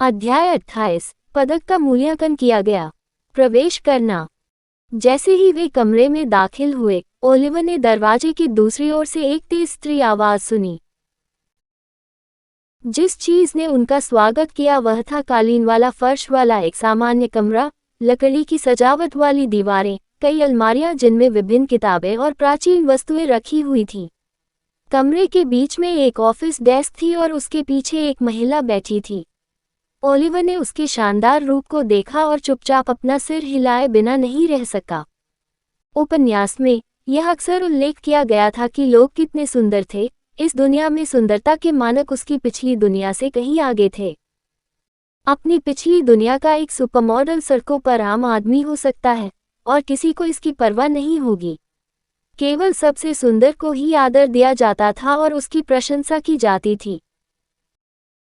अध्याय 28 पदक का मूल्यांकन किया गया। प्रवेश करना। जैसे ही वे कमरे में दाखिल हुए, ओलिवर ने दरवाजे की दूसरी ओर से एक तेज स्त्री आवाज सुनी। जिस चीज ने उनका स्वागत किया वह था कालीन वाला फर्श वाला एक सामान्य कमरा, लकड़ी की सजावट वाली दीवारें, कई अलमारियां जिनमें विभिन्न किताबें और प्राचीन वस्तुएं रखी हुई थीं। कमरे के बीच में एक ऑफिस डेस्क थी और उसके पीछे एक महिला बैठी थी। ओलिवर ने उसके शानदार रूप को देखा और चुपचाप अपना सिर हिलाए बिना नहीं रह सका। उपन्यास में यह अक्सर उल्लेख किया गया था कि लोग कितने सुंदर थे। इस दुनिया में सुंदरता के मानक उसकी पिछली दुनिया से कहीं आगे थे। अपनी पिछली दुनिया का एक सुपरमॉडल सड़कों पर आम आदमी हो सकता है और किसी को इसकी परवाह नहीं होगी। केवल सबसे सुंदर को ही आदर दिया जाता था और उसकी प्रशंसा की जाती थी।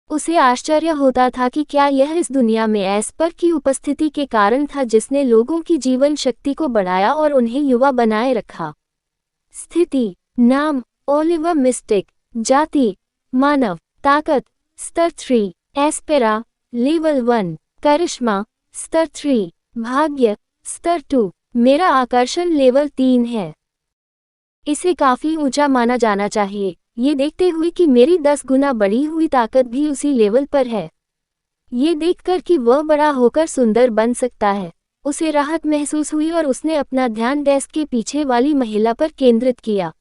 उसे आश्चर्य होता था कि क्या यह इस दुनिया में एस्पर की उपस्थिति के कारण था जिसने लोगों की जीवन शक्ति को बढ़ाया और उन्हें युवा बनाए रखा। स्थिति। नाम ओलिवर मिस्टिक। जाति मानव। ताकत स्तर 3। Aspera level 1। करिश्मा स्तर 3। भाग्य स्तर 2। मेरा आकर्षण लेवल 3 है। इसे काफी ऊंचा माना जाना चाहिए, ये देखते हुए कि मेरी 10 गुना बढ़ी हुई ताकत भी उसी लेवल पर है। ये देखकर कि वह बड़ा होकर सुंदर बन सकता है, उसे राहत महसूस हुई और उसने अपना ध्यान डेस्क के पीछे वाली महिला पर केंद्रित किया।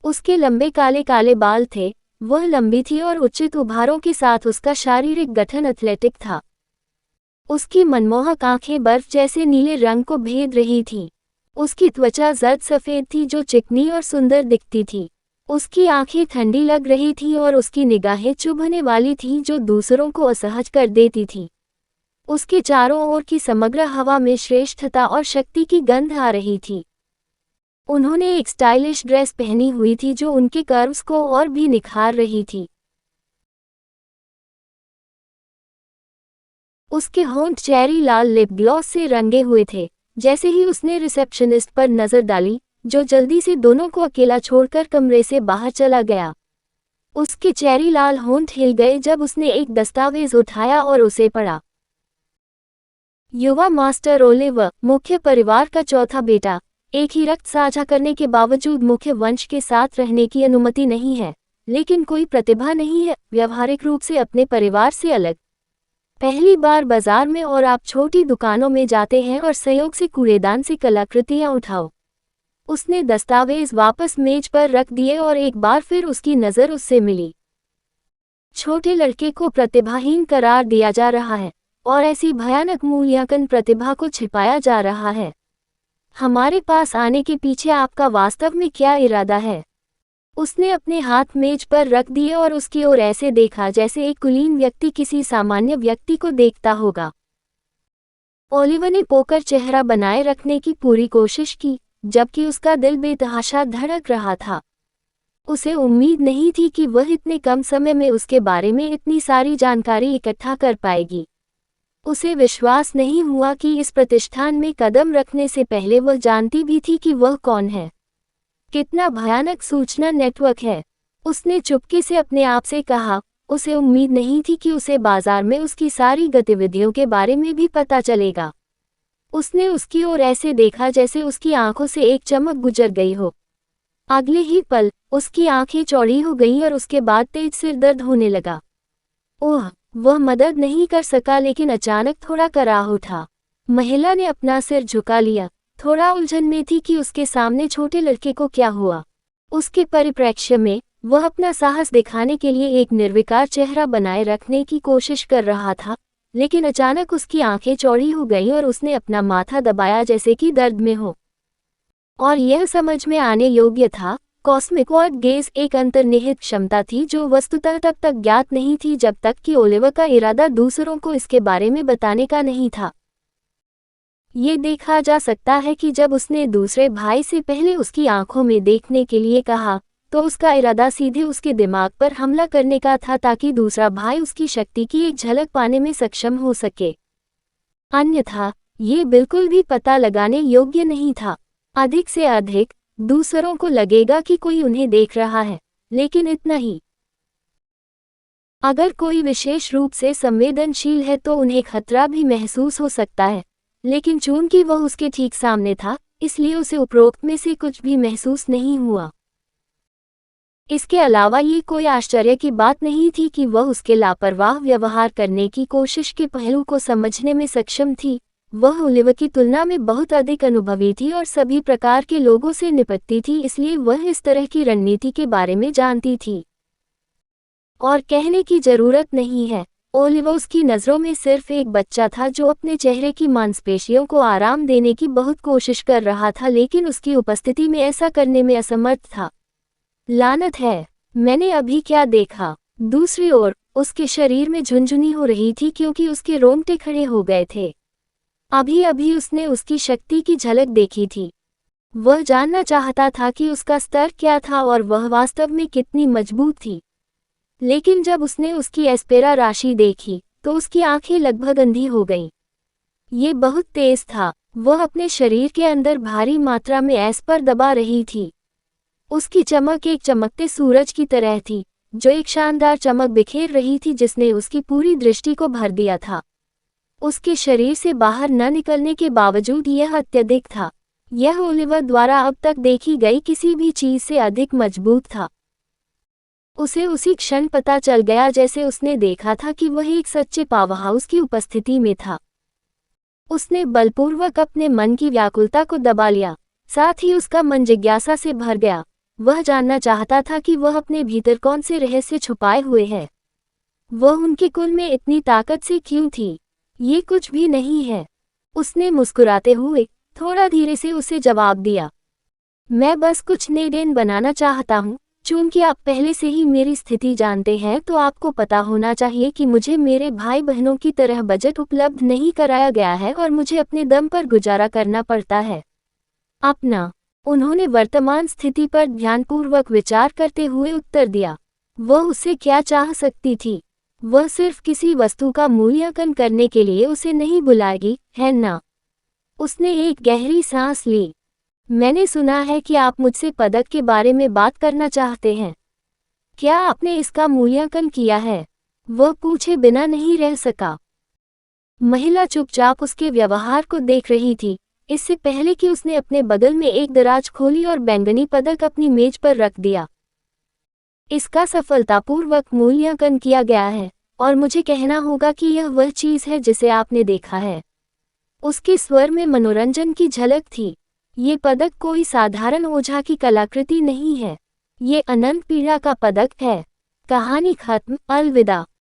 उसके लंबे काले काले बाल थे, वह लंबी थी और उचित उभारों के साथ उसका शारीरिक गठन एथलेटिक था। उसकी मनमोहक आंखें बर्फ जैसे नीले रंग को भेद रही थीं। उसकी त्वचा जर्द सफ़ेद थी जो चिकनी और सुंदर दिखती थी। उसकी आंखें ठंडी लग रही थीं और उसकी निगाहें चुभने वाली थीं जो दूसरों को असहज कर देती थीं। उसके चारों ओर की समग्र हवा में श्रेष्ठता और शक्ति की गंध आ रही थी। उन्होंने एक स्टाइलिश ड्रेस पहनी हुई थी जो उनके कर्व्स को और भी निखार रही थी। उसके होंठ चेरी लाल लिप ग्लॉस से रंगे हुए थे। जैसे ही उसने रिसेप्शनिस्ट पर नजर डाली, जो जल्दी से दोनों को अकेला छोड़कर कमरे से बाहर चला गया। उसके चेरी लाल होंठ हिल गए जब उसने एक दस्तावेज उठाया और उसे पढ़ा। युवा मास्टर ओलिवर, मुख्य परिवार का चौथा बेटा, एक ही रक्त साझा करने के बावजूद मुख्य वंश के साथ रहने की अनुमति नहीं है, लेकिन कोई प्रतिभा नहीं है, व्यवहारिक रूप से अपने परिवार से अलग। पहली बार बाजार में और आप छोटी दुकानों में जाते हैं और संयोग से कूड़ेदान से कलाकृतियां उठाओ। उसने दस्तावेज वापस मेज पर रख दिए और एक बार फिर उसकी नज़र उससे मिली। छोटे लड़के को प्रतिभाहीन करार दिया जा रहा है और ऐसी भयानक मूल्यांकन प्रतिभा को छिपाया जा रहा है। हमारे पास आने के पीछे आपका वास्तव में क्या इरादा है? उसने अपने हाथ मेज पर रख दिए और उसकी ओर ऐसे देखा जैसे एक कुलीन व्यक्ति किसी सामान्य व्यक्ति को देखता होगा। ओलिवर ने पोकर चेहरा बनाए रखने की पूरी कोशिश की, जबकि उसका दिल बेतहाशा धड़क रहा था। उसे उम्मीद नहीं थी कि वह इतने कम समय में उसके बारे में इतनी सारी जानकारी इकट्ठा कर पाएगी। उसे विश्वास नहीं हुआ कि इस प्रतिष्ठान में कदम रखने से पहले वह जानती भी थी कि वह कौन है। कितना भयानक सूचना नेटवर्क है, उसने चुपके से अपने आप से कहा। उसे उम्मीद नहीं थी कि उसे बाजार में उसकी सारी गतिविधियों के बारे में भी पता चलेगा। उसने उसकी ओर ऐसे देखा जैसे उसकी आंखों से एक चमक गुजर गई हो। अगले ही पल उसकी आंखें चौड़ी हो गईं और उसके बाद तेज सिर दर्द होने लगा। ओह, वह मदद नहीं कर सका लेकिन अचानक थोड़ा कराह उठा। महिला ने अपना सिर झुका लिया, थोड़ा उलझन में थी कि उसके सामने छोटे लड़के को क्या हुआ। उसके परिप्रेक्ष्य में वह अपना साहस दिखाने के लिए एक निर्विकार चेहरा बनाए रखने की कोशिश कर रहा था, लेकिन अचानक उसकी आंखें चौड़ी हो गईं और उसने अपना माथा दबाया जैसे कि दर्द में हो। और यह समझ में आने योग्य था, कॉस्मिक वर्ड गेज एक अंतर्निहित क्षमता थी जो वस्तुतः तब तक ज्ञात नहीं थी जब तक कि ओलिवर का इरादा दूसरों को इसके बारे में बताने का नहीं था। ये देखा जा सकता है कि जब उसने दूसरे भाई से पहले उसकी आंखों में देखने के लिए कहा, तो उसका इरादा सीधे उसके दिमाग पर हमला करने का था ताकि दूसरा भाई उसकी शक्ति की एक झलक पाने में सक्षम हो सके। अन्यथा ये बिल्कुल भी पता लगाने योग्य नहीं था। अधिक से अधिक दूसरों को लगेगा कि कोई उन्हें देख रहा है, लेकिन इतना ही। अगर कोई विशेष रूप से संवेदनशील है तो उन्हें खतरा भी महसूस हो सकता है, लेकिन चूंकि वह उसके ठीक सामने था, इसलिए उसे उपरोक्त में से कुछ भी महसूस नहीं हुआ। इसके अलावा ये कोई आश्चर्य की बात नहीं थी कि वह उसके लापरवाह व्यवहार करने की कोशिश के पहलू को समझने में सक्षम थी। वह ओलिवर की तुलना में बहुत अधिक अनुभवी थी और सभी प्रकार के लोगों से निपटती थी, इसलिए वह इस तरह की रणनीति के बारे में जानती थी। और कहने की जरूरत नहीं है, ओलिवर उसकी नज़रों में सिर्फ एक बच्चा था जो अपने चेहरे की मांसपेशियों को आराम देने की बहुत कोशिश कर रहा था, लेकिन उसकी उपस्थिति में ऐसा करने में असमर्थ था। लानत है, मैंने अभी क्या देखा? दूसरी ओर, उसके शरीर में झुनझुनी हो रही थी क्योंकि उसके रोंगटे खड़े हो गए थे। अभी अभी उसने उसकी शक्ति की झलक देखी थी। वह जानना चाहता था कि उसका स्तर क्या था और वह वास्तव में कितनी मजबूत थी। लेकिन जब उसने उसकी एस्पेरा राशि देखी, तो उसकी आंखें लगभग अंधी हो गईं। ये बहुत तेज था। वह अपने शरीर के अंदर भारी मात्रा में एस्पर दबा रही थी। उसकी चमक एक चमकते सूरज की तरह थी, जो एक शानदार चमक बिखेर रही थी जिसने उसकी पूरी दृष्टि को भर दिया था। उसके शरीर से बाहर न निकलने के बावजूद यह अत्यधिक था। यह ओलिवर द्वारा अब तक देखी गई किसी भी चीज से अधिक मजबूत था। उसे उसी क्षण पता चल गया जैसे उसने देखा था कि वह एक सच्चे पावरहाउस की उपस्थिति में था। उसने बलपूर्वक अपने मन की व्याकुलता को दबा लिया, साथ ही उसका मन जिज्ञासा से भर गया। वह जानना चाहता था कि वह अपने भीतर कौन से रहस्य छुपाए हुए है। वह उनके कुल में इतनी ताकत से क्यों थी? ये कुछ भी नहीं है, उसने मुस्कुराते हुए थोड़ा धीरे से उसे जवाब दिया। मैं बस कुछ नेडेन बनाना चाहता हूँ। चूंकि आप पहले से ही मेरी स्थिति जानते हैं, तो आपको पता होना चाहिए कि मुझे मेरे भाई बहनों की तरह बजट उपलब्ध नहीं कराया गया है और मुझे अपने दम पर गुजारा करना पड़ता है। अपना, उन्होंने वर्तमान स्थिति पर ध्यानपूर्वक विचार करते हुए उत्तर दिया। वह उससे क्या चाह सकती थी? वह सिर्फ किसी वस्तु का मूल्यांकन करने के लिए उसे नहीं बुलाएगी, है ना? उसने एक गहरी सांस ली। मैंने सुना है कि आप मुझसे पदक के बारे में बात करना चाहते हैं। क्या आपने इसका मूल्यांकन किया है? वह पूछे बिना नहीं रह सका। महिला चुपचाप उसके व्यवहार को देख रही थी, इससे पहले कि उसने अपने बगल में एक दराज खोली और बैंगनी पदक अपनी मेज पर रख दिया। इसका सफलतापूर्वक मूल्यांकन किया गया है, और मुझे कहना होगा कि यह वह चीज है जिसे आपने देखा है। उसके स्वर में मनोरंजन की झलक थी। ये पदक कोई साधारण ओझा की कलाकृति नहीं है। ये अनंत पीड़ा का पदक है। कहानी खत्म। अलविदा।